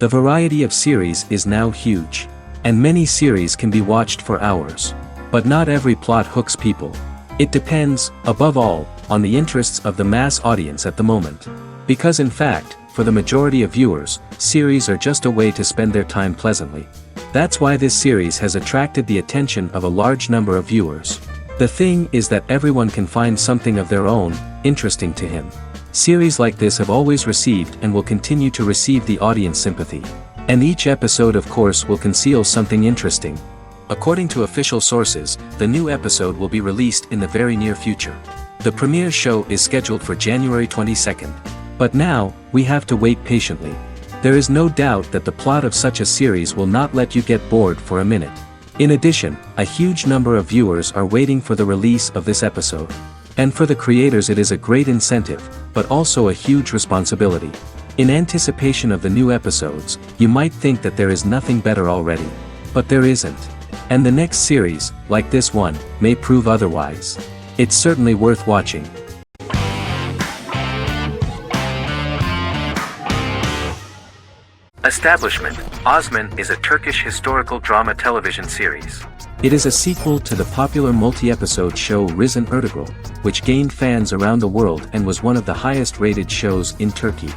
The variety of series is now huge. And many series can be watched for hours. But not every plot hooks people. It depends, above all, on the interests of the mass audience at the moment. Because in fact, for the majority of viewers, series are just a way to spend their time pleasantly. That's why this series has attracted the attention of a large number of viewers. The thing is that everyone can find something of their own, interesting to him. Series like this have always received and will continue to receive the audience sympathy. And each episode of course will conceal something interesting. According to official sources, the new episode will be released in the very near future. The premiere show is scheduled for January 22nd. But now, we have to wait patiently. There is no doubt that the plot of such a series will not let you get bored for a minute. In addition, a huge number of viewers are waiting for the release of this episode. And for the creators it is a great incentive, but also a huge responsibility. In anticipation of the new episodes, you might think that there is nothing better already. But there isn't. And the next series, like this one, may prove otherwise. It's certainly worth watching. Establishment, Osman is a Turkish historical drama television series. It is a sequel to the popular multi-episode show Risen Ertugrul, which gained fans around the world and was one of the highest-rated shows in Turkey.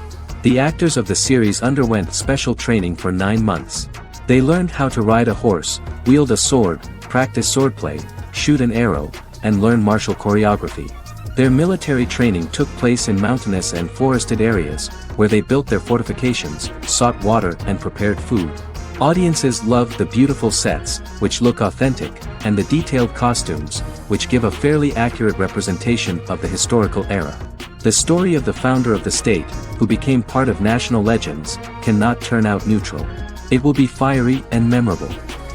The actors of the series underwent special training for 9 months. They learned how to ride a horse, wield a sword, practice swordplay, shoot an arrow, and learn martial choreography. Their military training took place in mountainous and forested areas, where they built their fortifications, sought water and prepared food. Audiences loved the beautiful sets, which look authentic, and the detailed costumes, which give a fairly accurate representation of the historical era. The story of the founder of the state, who became part of national legends, cannot turn out neutral. It will be fiery and memorable.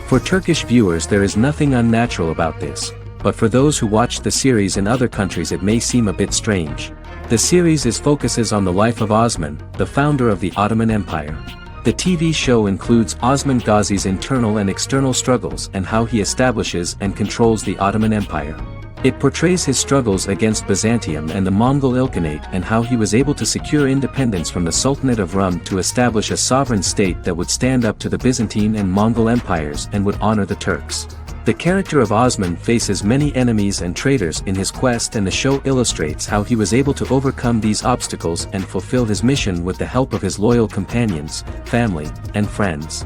For Turkish viewers there is nothing unnatural about this, but for those who watched the series in other countries it may seem a bit strange. The series focuses on the life of Osman, the founder of the Ottoman Empire. The TV show includes Osman Gazi's internal and external struggles and how he establishes and controls the Ottoman Empire. It portrays his struggles against Byzantium and the Mongol Ilkhanate and how he was able to secure independence from the Sultanate of Rum to establish a sovereign state that would stand up to the Byzantine and Mongol empires and would honor the Turks. The character of Osman faces many enemies and traitors in his quest, and the show illustrates how he was able to overcome these obstacles and fulfill his mission with the help of his loyal companions, family, and friends.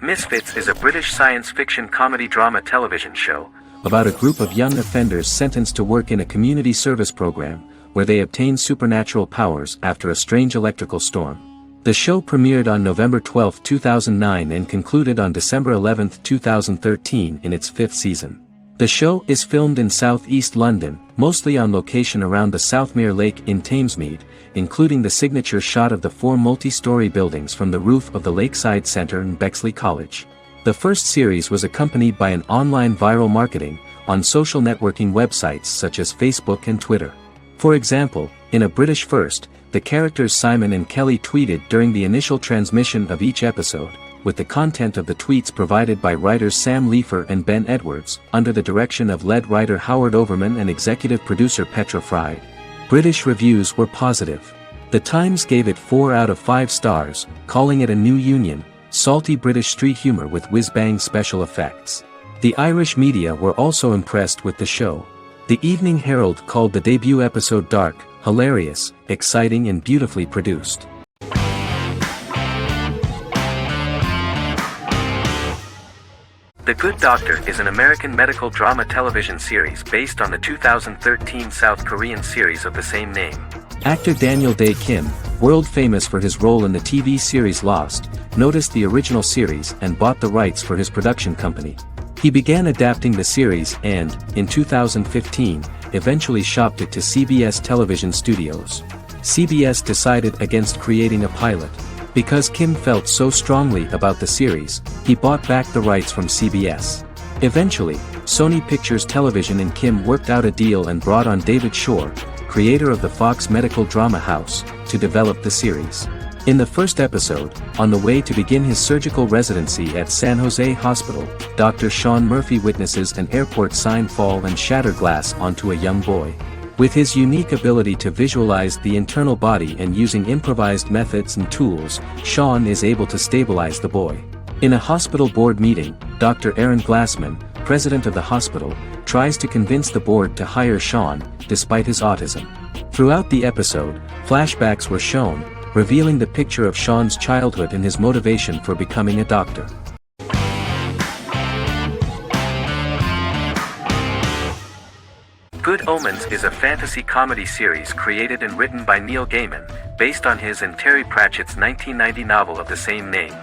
Misfits is a British science fiction comedy drama television show about a group of young offenders sentenced to work in a community service program, where they obtain supernatural powers after a strange electrical storm. The show premiered on November 12, 2009 and concluded on December 11, 2013 in its 5th season. The show is filmed in southeast London, mostly on location around the Southmere Lake in Thamesmead, including the signature shot of the 4 multi-story buildings from the roof of the Lakeside Centre in Bexley College. The first series was accompanied by an online viral marketing on social networking websites such as Facebook and Twitter. For example, in a British first, the characters Simon and Kelly tweeted during the initial transmission of each episode, with the content of the tweets provided by writers Sam Leifer and Ben Edwards, under the direction of lead writer Howard Overman and executive producer Petra Fried. British reviews were positive. The Times gave it 4 out of 5 stars, calling it a new union, salty British street humour with whiz-bang special effects. The Irish media were also impressed with the show. The Evening Herald called the debut episode dark, hilarious, exciting and beautifully produced. The Good Doctor is an American medical drama television series based on the 2013 South Korean series of the same name. Actor Daniel Dae Kim, world famous for his role in the TV series Lost, noticed the original series and bought the rights for his production company. He began adapting the series and, in 2015, eventually shopped it to CBS Television Studios. CBS decided against creating a pilot. Because Kim felt so strongly about the series, he bought back the rights from CBS. Eventually, Sony Pictures Television and Kim worked out a deal and brought on David Shore, creator of the Fox medical drama house, to develop the series. In the first episode, on the way to begin his surgical residency at San Jose Hospital, Dr. Sean Murphy witnesses an airport sign fall and shatter glass onto a young boy. With his unique ability to visualize the internal body and using improvised methods and tools, Sean is able to stabilize the boy. In a hospital board meeting, Dr. Aaron Glassman, president of the hospital, tries to convince the board to hire Sean, despite his autism. Throughout the episode, flashbacks were shown, revealing the picture of Sean's childhood and his motivation for becoming a doctor. Good Omens is a fantasy comedy series created and written by Neil Gaiman, based on his and Terry Pratchett's 1990 novel of the same name.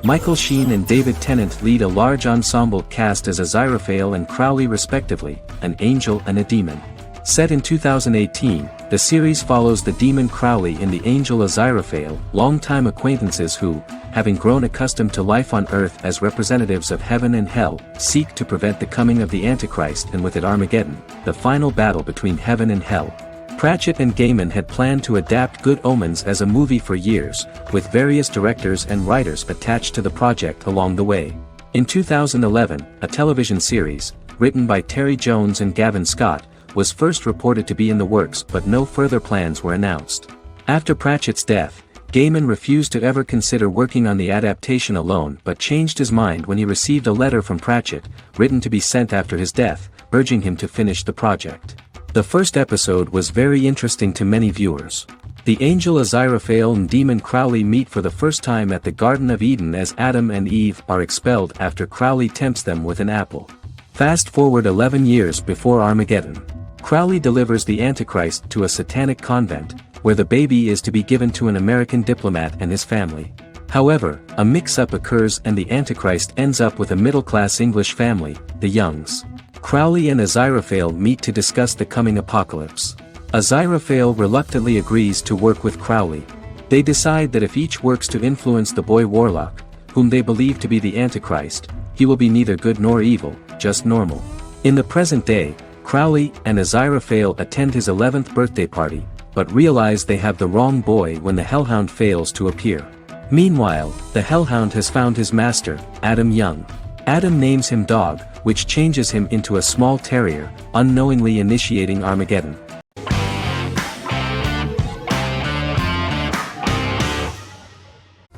Michael Sheen and David Tennant lead a large ensemble cast as Aziraphale and Crowley respectively, an angel and a demon. Set in 2018, the series follows the demon Crowley and the angel Aziraphale, longtime acquaintances who, having grown accustomed to life on Earth as representatives of heaven and hell, seek to prevent the coming of the Antichrist and with it Armageddon, the final battle between heaven and hell. Pratchett and Gaiman had planned to adapt Good Omens as a movie for years, with various directors and writers attached to the project along the way. In 2011, a television series, written by Terry Jones and Gavin Scott, was first reported to be in the works but no further plans were announced. After Pratchett's death, Gaiman refused to ever consider working on the adaptation alone but changed his mind when he received a letter from Pratchett, written to be sent after his death, urging him to finish the project. The first episode was very interesting to many viewers. The angel Aziraphale and demon Crowley meet for the first time at the Garden of Eden as Adam and Eve are expelled after Crowley tempts them with an apple. Fast forward 11 years before Armageddon. Crowley delivers the Antichrist to a satanic convent, where the baby is to be given to an American diplomat and his family. However, a mix-up occurs and the Antichrist ends up with a middle-class English family, the Youngs. Crowley and Aziraphale meet to discuss the coming apocalypse. Aziraphale reluctantly agrees to work with Crowley. They decide that if each works to influence the boy Warlock, whom they believe to be the Antichrist, he will be neither good nor evil, just normal. In the present day, Crowley and Aziraphale attend his 11th birthday party, but realize they have the wrong boy when the Hellhound fails to appear. Meanwhile, the Hellhound has found his master, Adam Young. Adam names him Dog, which changes him into a small terrier, unknowingly initiating Armageddon.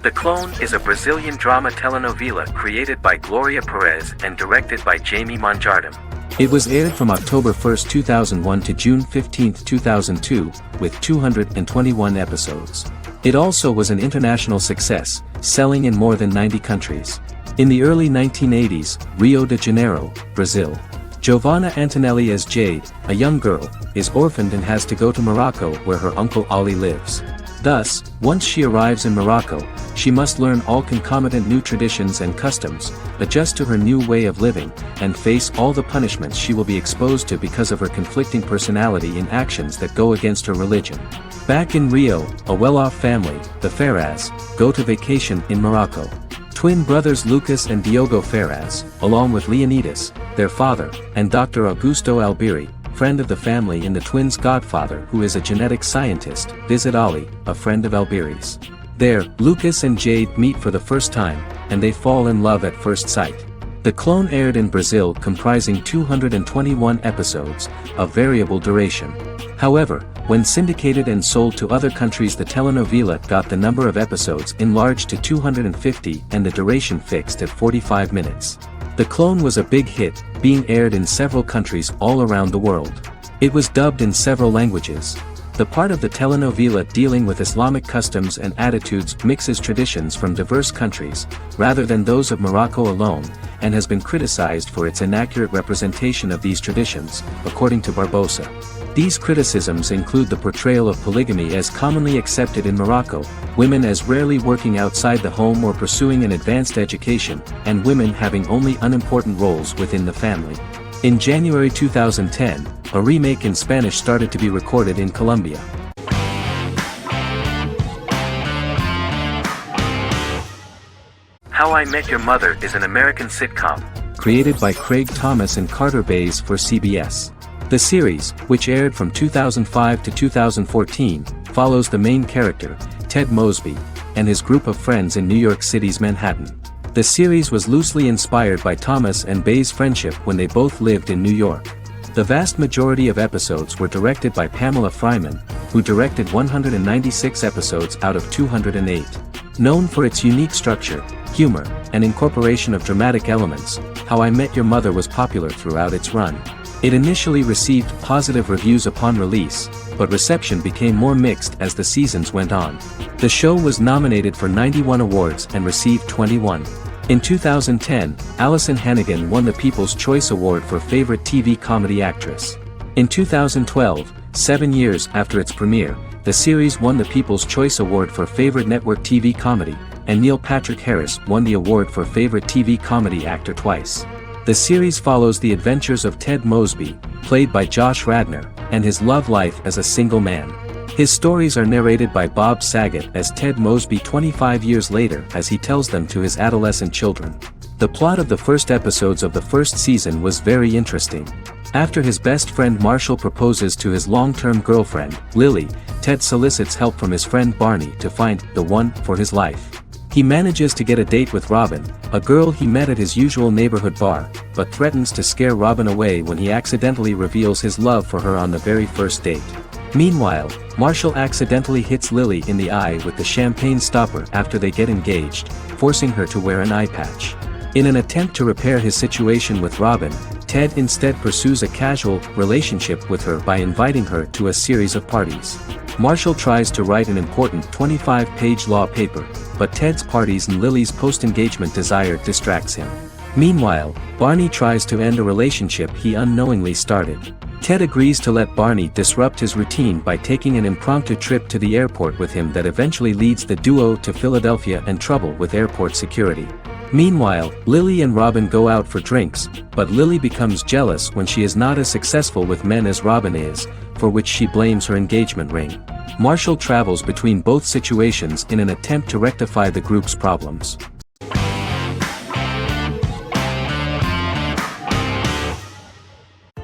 The Clone is a Brazilian drama telenovela created by Gloria Perez and directed by Jamie Monjardim. It was aired from October 1, 2001 to June 15, 2002, with 221 episodes. It also was an international success, selling in more than 90 countries. In the early 1980s, Rio de Janeiro, Brazil. Giovanna Antonelli as Jade, a young girl, is orphaned and has to go to Morocco where her uncle Ali lives. Thus, once she arrives in Morocco, she must learn all concomitant new traditions and customs, adjust to her new way of living, and face all the punishments she will be exposed to because of her conflicting personality in actions that go against her religion. Back in Rio, a well-off family, the Ferraz, go to vacation in Morocco. Twin brothers Lucas and Diogo Ferraz, along with Leonidas, their father, and Dr. Augusto Albiri, friend of the family and the twins' godfather who is a genetic scientist, visit Ali, a friend of Albiri's. There, Lucas and Jade meet for the first time, and they fall in love at first sight. The Clone aired in Brazil comprising 221 episodes, of variable duration. However, when syndicated and sold to other countries, the telenovela got the number of episodes enlarged to 250 and the duration fixed at 45 minutes. The Clone was a big hit, being aired in several countries all around the world. It was dubbed in several languages. The part of the telenovela dealing with Islamic customs and attitudes mixes traditions from diverse countries, rather than those of Morocco alone, and has been criticized for its inaccurate representation of these traditions, according to Barbosa. These criticisms include the portrayal of polygamy as commonly accepted in Morocco, women as rarely working outside the home or pursuing an advanced education, and women having only unimportant roles within the family. In January 2010, a remake in Spanish started to be recorded in Colombia. How I Met Your Mother is an American sitcom, created by Craig Thomas and Carter Bays for CBS. The series, which aired from 2005 to 2014, follows the main character, Ted Mosby, and his group of friends in New York City's Manhattan. The series was loosely inspired by Thomas and Bays' friendship when they both lived in New York. The vast majority of episodes were directed by Pamela Fryman, who directed 196 episodes out of 208. Known for its unique structure, humor, and incorporation of dramatic elements, How I Met Your Mother was popular throughout its run. It initially received positive reviews upon release, but reception became more mixed as the seasons went on. The show was nominated for 91 awards and received 21. In 2010, Alyson Hannigan won the People's Choice Award for Favorite TV Comedy Actress. In 2012, 7 years after its premiere, the series won the People's Choice Award for Favorite Network TV Comedy, and Neil Patrick Harris won the award for Favorite TV Comedy Actor twice. The series follows the adventures of Ted Mosby, played by Josh Radnor, and his love life as a single man. His stories are narrated by Bob Saget as Ted Mosby 25 years later as he tells them to his adolescent children. The plot of the first episodes of the first season was very interesting. After his best friend Marshall proposes to his long-term girlfriend, Lily, Ted solicits help from his friend Barney to find the one for his life. He manages to get a date with Robin, a girl he met at his usual neighborhood bar, but threatens to scare Robin away when he accidentally reveals his love for her on the very first date. Meanwhile, Marshall accidentally hits Lily in the eye with the champagne stopper after they get engaged, forcing her to wear an eye patch. In an attempt to repair his situation with Robin, Ted instead pursues a casual relationship with her by inviting her to a series of parties. Marshall tries to write an important 25-page law paper, but Ted's parties and Lily's post-engagement desire distracts him. Meanwhile, Barney tries to end a relationship he unknowingly started. Ted agrees to let Barney disrupt his routine by taking an impromptu trip to the airport with him that eventually leads the duo to Philadelphia and trouble with airport security. Meanwhile, Lily and Robin go out for drinks, but Lily becomes jealous when she is not as successful with men as Robin is, for which she blames her engagement ring. Marshall travels between both situations in an attempt to rectify the group's problems.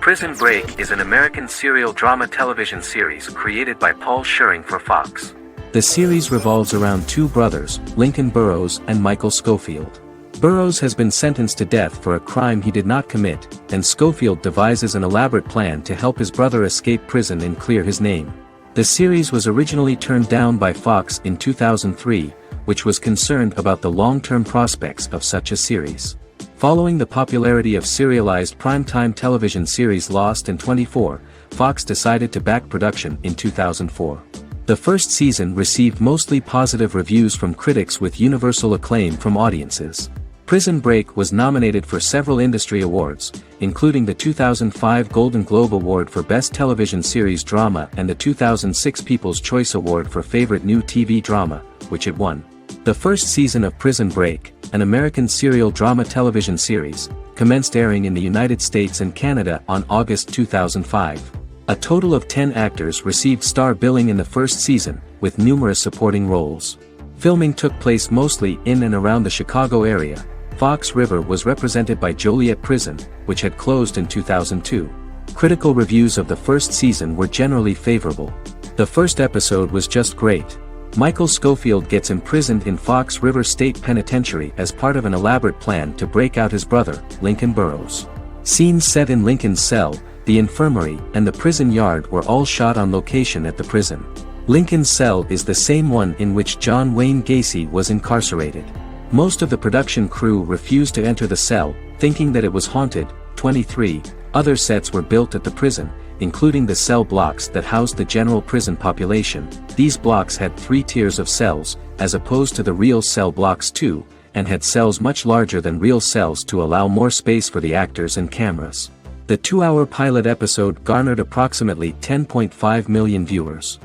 Prison Break is an American serial drama television series created by Paul Scheuring for Fox. The series revolves around two brothers, Lincoln Burrows and Michael Scofield. Burrows has been sentenced to death for a crime he did not commit, and Scofield devises an elaborate plan to help his brother escape prison and clear his name. The series was originally turned down by Fox in 2003, which was concerned about the long-term prospects of such a series. Following the popularity of serialized primetime television series Lost and 24, Fox decided to back production in 2004. The first season received mostly positive reviews from critics with universal acclaim from audiences. Prison Break was nominated for several industry awards, including the 2005 Golden Globe Award for Best Television Series Drama and the 2006 People's Choice Award for Favorite New TV Drama, which it won. The first season of Prison Break, an American serial drama television series, commenced airing in the United States and Canada on August 2005. A total of 10 actors received star billing in the first season, with numerous supporting roles. Filming took place mostly in and around the Chicago area. Fox River was represented by Joliet Prison, which had closed in 2002. Critical reviews of the first season were generally favorable. The first episode was just great. Michael Scofield gets imprisoned in Fox River State Penitentiary as part of an elaborate plan to break out his brother, Lincoln Burrows. Scenes set in Lincoln's cell, the infirmary, and the prison yard were all shot on location at the prison. Lincoln's cell is the same one in which John Wayne Gacy was incarcerated. Most of the production crew refused to enter the cell, thinking that it was haunted. 23 other sets were built at the prison, including the cell blocks that housed the general prison population. These blocks had 3 tiers of cells, as opposed to the real cell blocks 2, and had cells much larger than real cells to allow more space for the actors and cameras. The 2-hour pilot episode garnered approximately 10.5 million viewers.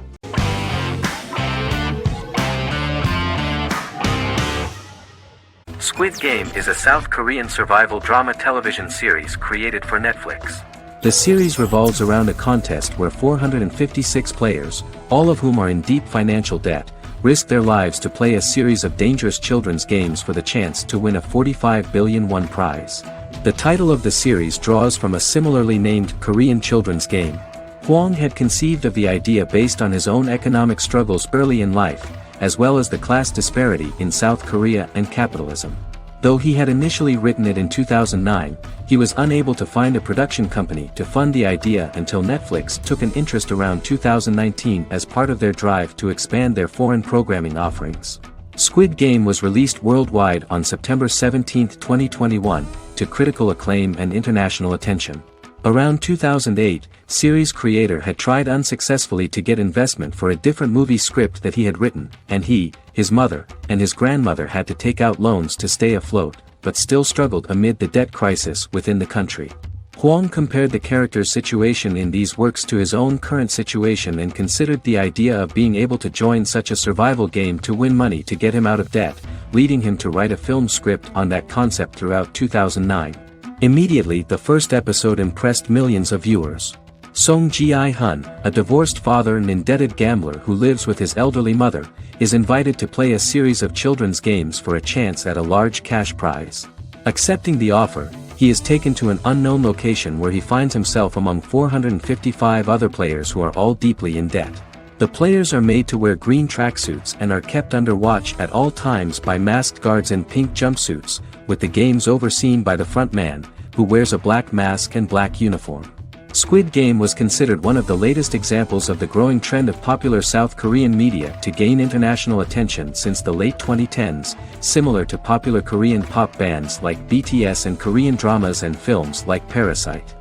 Squid Game is a South Korean survival drama television series created for Netflix. The series revolves around a contest where 456 players, all of whom are in deep financial debt, risk their lives to play a series of dangerous children's games for the chance to win a 45 billion won prize. The title of the series draws from a similarly named Korean children's game. Hwang had conceived of the idea based on his own economic struggles early in life, as well as the class disparity in South Korea and capitalism. Though he had initially written it in 2009, he was unable to find a production company to fund the idea until Netflix took an interest around 2019 as part of their drive to expand their foreign programming offerings. Squid Game was released worldwide on September 17, 2021, to critical acclaim and international attention. Around 2008, series creator had tried unsuccessfully to get investment for a different movie script that he had written, and he, his mother, and his grandmother had to take out loans to stay afloat, but still struggled amid the debt crisis within the country. Huang compared the character's situation in these works to his own current situation and considered the idea of being able to join such a survival game to win money to get him out of debt, leading him to write a film script on that concept throughout 2009. Immediately the first episode impressed millions of viewers. Song Ji-hun, a divorced father and indebted gambler who lives with his elderly mother, is invited to play a series of children's games for a chance at a large cash prize. Accepting the offer, he is taken to an unknown location where he finds himself among 455 other players who are all deeply in debt. The players are made to wear green tracksuits and are kept under watch at all times by masked guards in pink jumpsuits, with the games overseen by the front man, who wears a black mask and black uniform. Squid Game was considered one of the latest examples of the growing trend of popular South Korean media to gain international attention since the late 2010s, similar to popular Korean pop bands like BTS and Korean dramas and films like Parasite.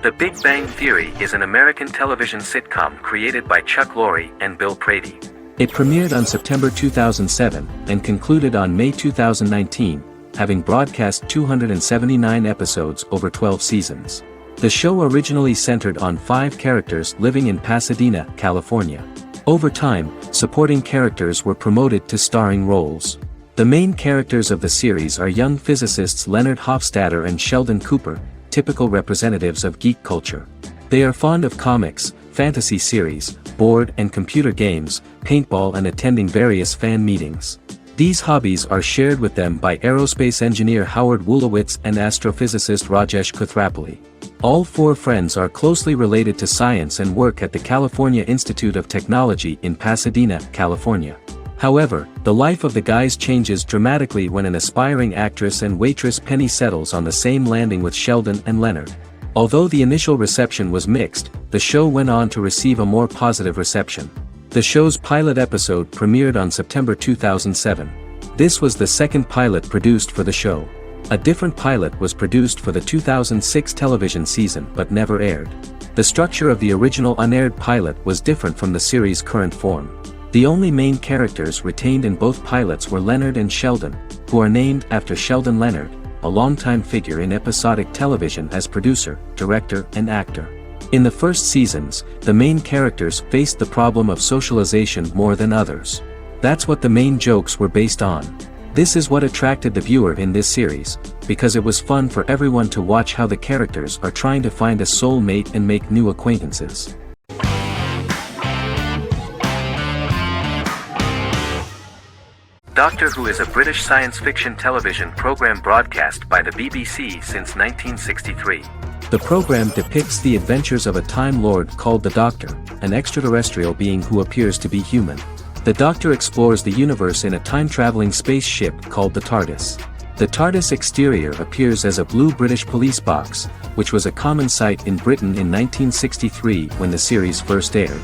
The Big Bang Theory is an American television sitcom created by Chuck Lorre and Bill Prady. It premiered on September 2007 and concluded on May 2019, having broadcast 279 episodes over 12 seasons. The show originally centered on 5 characters living in Pasadena, California. Over time, supporting characters were promoted to starring roles. The main characters of the series are young physicists Leonard Hofstadter and Sheldon Cooper, typical representatives of geek culture. They are fond of comics, fantasy series, board and computer games, paintball and attending various fan meetings. These hobbies are shared with them by aerospace engineer Howard Wolowitz and astrophysicist Rajesh Kuthrapalli. All 4 friends are closely related to science and work at the California Institute of Technology in Pasadena, California. However, the life of the guys changes dramatically when an aspiring actress and waitress Penny settles on the same landing with Sheldon and Leonard. Although the initial reception was mixed, the show went on to receive a more positive reception. The show's pilot episode premiered on September 2007. This was the second pilot produced for the show. A different pilot was produced for the 2006 television season but never aired. The structure of the original unaired pilot was different from the series' current form. The only main characters retained in both pilots were Leonard and Sheldon, who are named after Sheldon Leonard, a longtime figure in episodic television as producer, director, and actor. In the first seasons, the main characters faced the problem of socialization more than others. That's what the main jokes were based on. This is what attracted the viewer in this series, because it was fun for everyone to watch how the characters are trying to find a soul mate and make new acquaintances. Doctor Who is a British science fiction television program broadcast by the BBC since 1963. The program depicts the adventures of a Time Lord called the Doctor, an extraterrestrial being who appears to be human. The Doctor explores the universe in a time-traveling spaceship called the TARDIS. The TARDIS exterior appears as a blue British police box, which was a common sight in Britain in 1963 when the series first aired.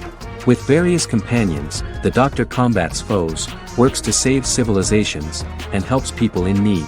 With various companions, the Doctor combats foes, works to save civilizations, and helps people in need.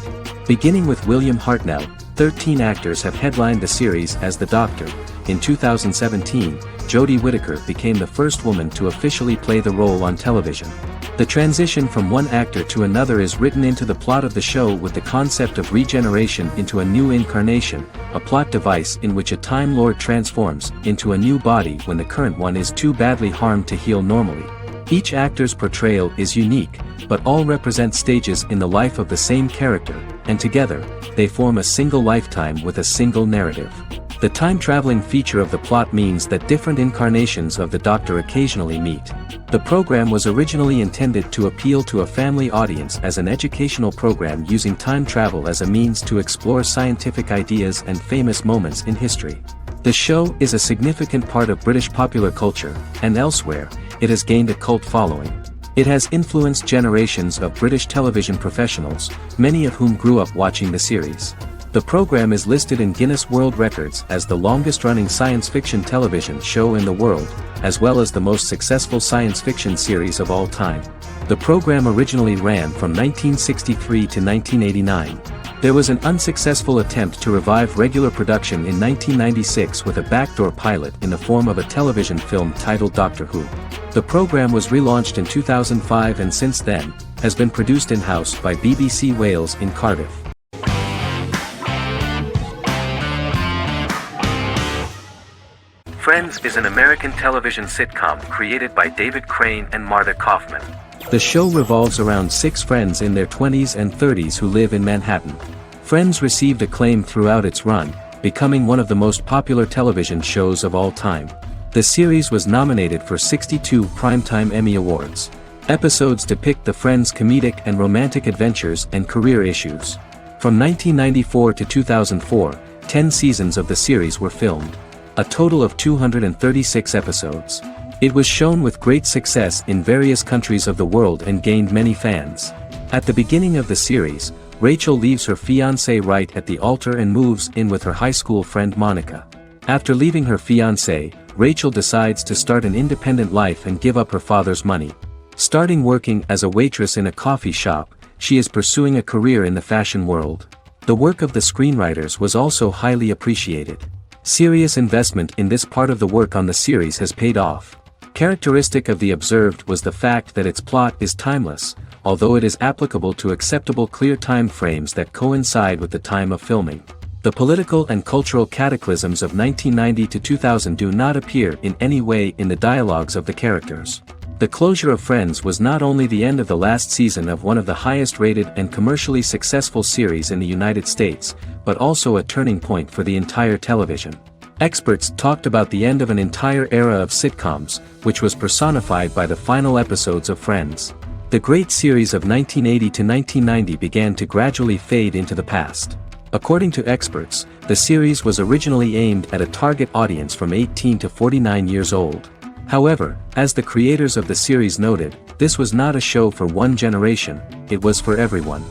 Beginning with William Hartnell, 13 actors have headlined the series as the Doctor. In 2017, Jodie Whittaker became the first woman to officially play the role on television. The transition from one actor to another is written into the plot of the show with the concept of regeneration into a new incarnation, a plot device in which a Time Lord transforms into a new body when the current one is too badly harmed to heal normally. Each actor's portrayal is unique, but all represent stages in the life of the same character, and together, they form a single lifetime with a single narrative. The time-traveling feature of the plot means that different incarnations of the Doctor occasionally meet. The program was originally intended to appeal to a family audience as an educational program using time travel as a means to explore scientific ideas and famous moments in history. The show is a significant part of British popular culture, and elsewhere, it has gained a cult following. It has influenced generations of British television professionals, many of whom grew up watching the series. The program is listed in Guinness World Records as the longest-running science fiction television show in the world, as well as the most successful science fiction series of all time. The program originally ran from 1963 to 1989. There was an unsuccessful attempt to revive regular production in 1996 with a backdoor pilot in the form of a television film titled Doctor Who. The program was relaunched in 2005 and since then, has been produced in-house by BBC Wales in Cardiff. Friends is an American television sitcom created by David Crane and Martha Kaufman. The show revolves around 6 friends in their 20s and 30s who live in Manhattan. Friends received acclaim throughout its run, becoming one of the most popular television shows of all time. The series was nominated for 62 Primetime Emmy Awards. Episodes depict the friends' comedic and romantic adventures and career issues. From 1994 to 2004, 10 seasons of the series were filmed. A total of 236 episodes. It was shown with great success in various countries of the world and gained many fans. At the beginning of the series, Rachel leaves her fiancé right at the altar and moves in with her high school friend Monica. After leaving her fiancé, Rachel decides to start an independent life and give up her father's money. Starting working as a waitress in a coffee shop, she is pursuing a career in the fashion world. The work of the screenwriters was also highly appreciated. Serious investment in this part of the work on the series has paid off. Characteristic of The Observed was the fact that its plot is timeless, although it is applicable to acceptable clear time frames that coincide with the time of filming. The political and cultural cataclysms of 1990 to 2000 do not appear in any way in the dialogues of the characters. The closure of Friends was not only the end of the last season of one of the highest-rated and commercially successful series in the United States, but also a turning point for the entire television. Experts talked about the end of an entire era of sitcoms, which was personified by the final episodes of Friends. The great series of 1980 to 1990 began to gradually fade into the past. According to experts, the series was originally aimed at a target audience from 18 to 49 years old. However, as the creators of the series noted, this was not a show for one generation, it was for everyone.